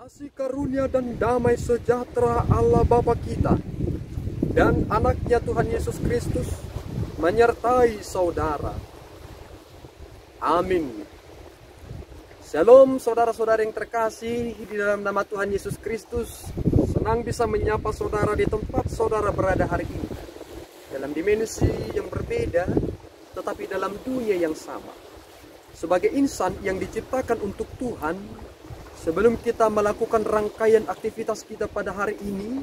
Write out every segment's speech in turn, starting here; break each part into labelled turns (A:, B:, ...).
A: Kasih karunia dan damai sejahtera Allah Bapa kita dan anaknya Tuhan Yesus Kristus menyertai saudara. Amin. Shalom saudara-saudara yang terkasih di dalam nama Tuhan Yesus Kristus. Senang bisa menyapa saudara di tempat saudara berada hari ini. Dalam dimensi yang berbeda tetapi dalam dunia yang sama. Sebagai insan yang diciptakan untuk Tuhan, sebelum kita melakukan rangkaian aktivitas kita pada hari ini,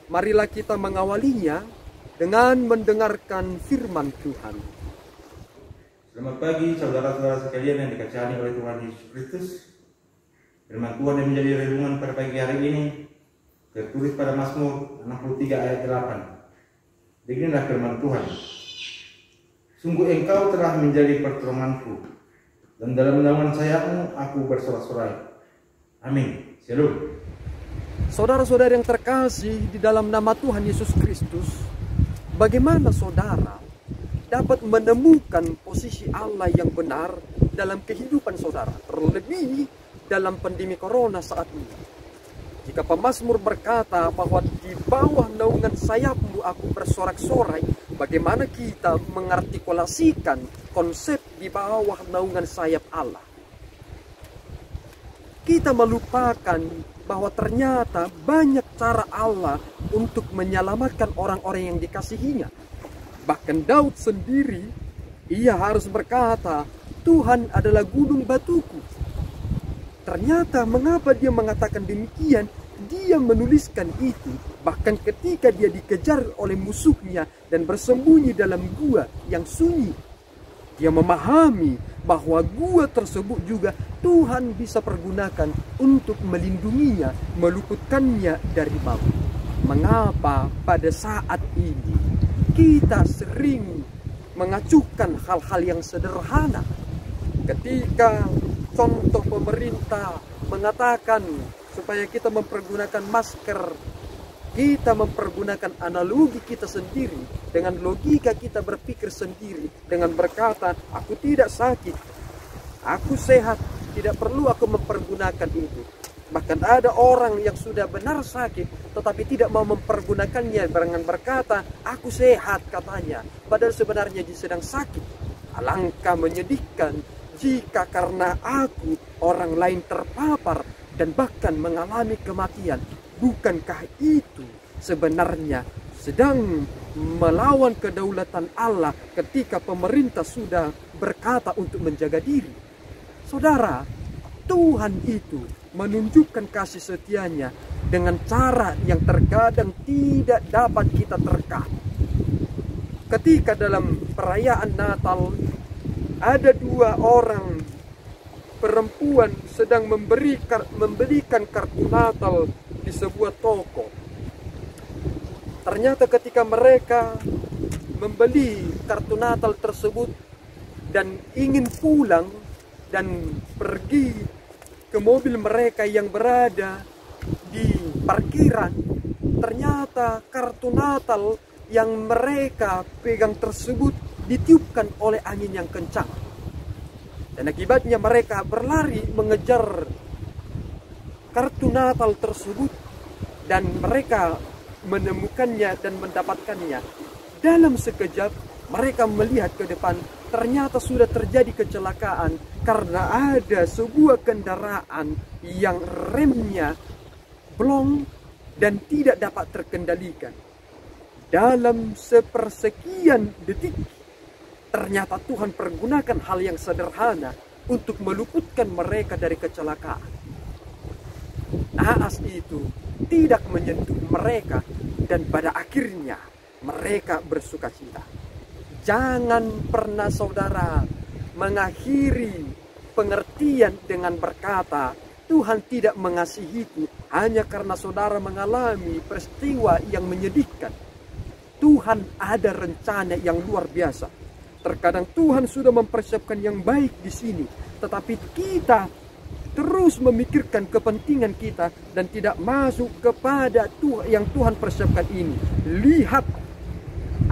A: marilah kita mengawalinya dengan mendengarkan firman Tuhan.
B: Selamat pagi saudara-saudara sekalian yang dikasihi oleh Tuhan Yesus Kristus. Firman Tuhan yang menjadi renungan pada pagi hari ini tertulis pada Mazmur 63 ayat 8. Beginilah firman Tuhan. Sungguh engkau telah menjadi pertolonganku, dan dalam naungan sayapmu aku bersorak-sorai. Amin. Shalom.
A: Saudara-saudara yang terkasih di dalam nama Tuhan Yesus Kristus, bagaimana saudara dapat menemukan posisi Allah yang benar dalam kehidupan saudara, terlebih dalam pandemi corona saat ini? Jika pemazmur berkata bahwa di bawah naungan sayapmu aku bersorak-sorai, bagaimana kita mengartikulasikan konsep di bawah naungan sayap Allah? Kita melupakan bahwa ternyata banyak cara Allah untuk menyelamatkan orang-orang yang dikasihinya. Bahkan Daud sendiri, ia harus berkata, Tuhan adalah gunung batuku. Ternyata mengapa dia mengatakan demikian? Dia menuliskan itu bahkan ketika dia dikejar oleh musuhnya dan bersembunyi dalam gua yang sunyi. Dia memahami bahwa gua tersebut juga Tuhan bisa pergunakan untuk melindunginya, meluputkannya dari maut. Mengapa pada saat ini kita sering mengacuhkan hal-hal yang sederhana? Ketika contoh pemerintah mengatakan supaya kita mempergunakan masker, kita mempergunakan analogi kita sendiri dengan logika kita berpikir sendiri dengan berkata, aku tidak sakit, aku sehat, tidak perlu aku mempergunakan itu. Bahkan ada orang yang sudah benar sakit tetapi tidak mau mempergunakannya dengan berkata, aku sehat katanya, padahal sebenarnya dia sedang sakit. Alangkah menyedihkan jika karena aku orang lain terpapar dan bahkan mengalami kematian. Bukankah itu sebenarnya sedang melawan kedaulatan Allah ketika pemerintah sudah berkata untuk menjaga diri? Saudara, Tuhan itu menunjukkan kasih setianya dengan cara yang terkadang tidak dapat kita terka. Ketika dalam perayaan Natal ada dua orang perempuan sedang membelikan kartu Natal di sebuah toko. Ternyata ketika mereka membeli kartu Natal tersebut dan ingin pulang dan pergi ke mobil mereka yang berada di parkiran, ternyata kartu Natal yang mereka pegang tersebut ditiupkan oleh angin yang kencang. Dan akibatnya mereka berlari mengejar kartu Natal tersebut dan mereka menemukannya dan mendapatkannya. Dalam sekejap mereka melihat ke depan, ternyata sudah terjadi kecelakaan karena ada sebuah kendaraan yang remnya blong dan tidak dapat terkendalikan. Dalam sepersekian detik, ternyata Tuhan pergunakan hal yang sederhana untuk meluputkan mereka dari kecelakaan. Naas itu tidak menyentuh mereka dan pada akhirnya mereka bersukacita. Jangan pernah saudara mengakhiri pengertian dengan berkata, Tuhan tidak mengasihiku hanya karena saudara mengalami peristiwa yang menyedihkan. Tuhan ada rencana yang luar biasa. Terkadang Tuhan sudah mempersiapkan yang baik di sini, tetapi kita terus memikirkan kepentingan kita dan tidak masuk kepada yang Tuhan persiapkan ini. Lihat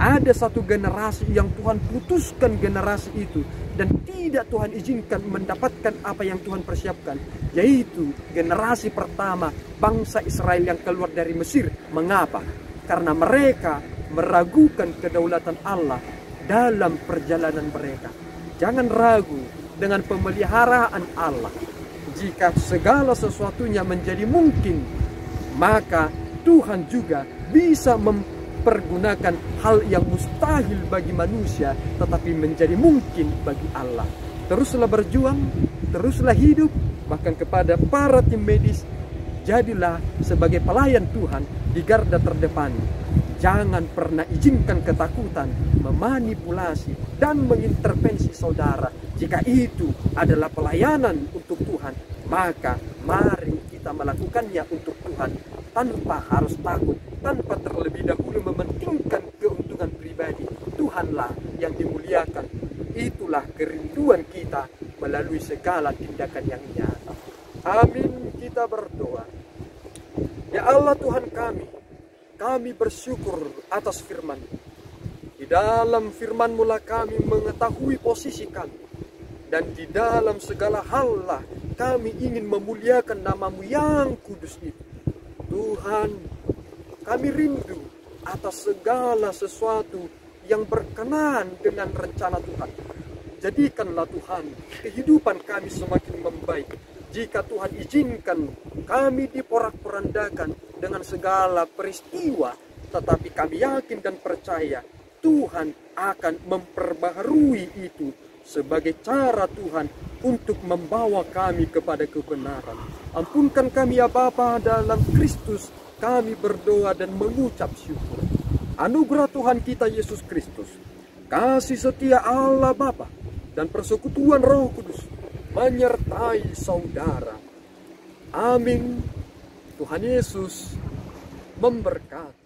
A: Ada satu generasi yang Tuhan putuskan generasi itu dan tidak Tuhan izinkan mendapatkan apa yang Tuhan persiapkan, yaitu generasi pertama bangsa Israel yang keluar dari Mesir. Mengapa? Karena mereka meragukan kedaulatan Allah dalam perjalanan mereka. Jangan ragu dengan pemeliharaan Allah. Jika segala sesuatunya menjadi mungkin, maka Tuhan juga bisa mempergunakan hal yang mustahil bagi manusia tetapi menjadi mungkin bagi Allah. Teruslah berjuang, teruslah hidup, bahkan kepada para tim medis, jadilah sebagai pelayan Tuhan di garda terdepan. Jangan pernah izinkan ketakutan memanipulasi dan mengintervensi saudara. Jika itu adalah pelayanan untuk Tuhan, maka mari kita melakukannya untuk Tuhan tanpa harus takut, tanpa terlebih dahulu mementingkan keuntungan pribadi. Tuhanlah yang dimuliakan. Itulah kerinduan kita melalui segala tindakan yang nyata. Amin. Kita berdoa. Ya Allah Tuhan kami bersyukur atas firman. Di dalam firman-Mu lah kami mengetahui posisi kami. Dan di dalam segala hal lah kami ingin memuliakan nama-Mu yang kudus itu. Tuhan, kami rindu atas segala sesuatu yang berkenan dengan rencana Tuhan. Jadikanlah Tuhan kehidupan kami semakin membaik. Jika Tuhan izinkan kami diporak-porandakan dengan segala peristiwa, tetapi kami yakin dan percaya Tuhan akan memperbaharui itu sebagai cara Tuhan untuk membawa kami kepada kebenaran. Ampunkan kami ya Bapa, dalam Kristus kami berdoa dan mengucap syukur. Anugerah Tuhan kita Yesus Kristus, kasih setia Allah Bapa, dan persekutuan Roh Kudus menyertai saudara. Amin. Tuhan Yesus memberkati.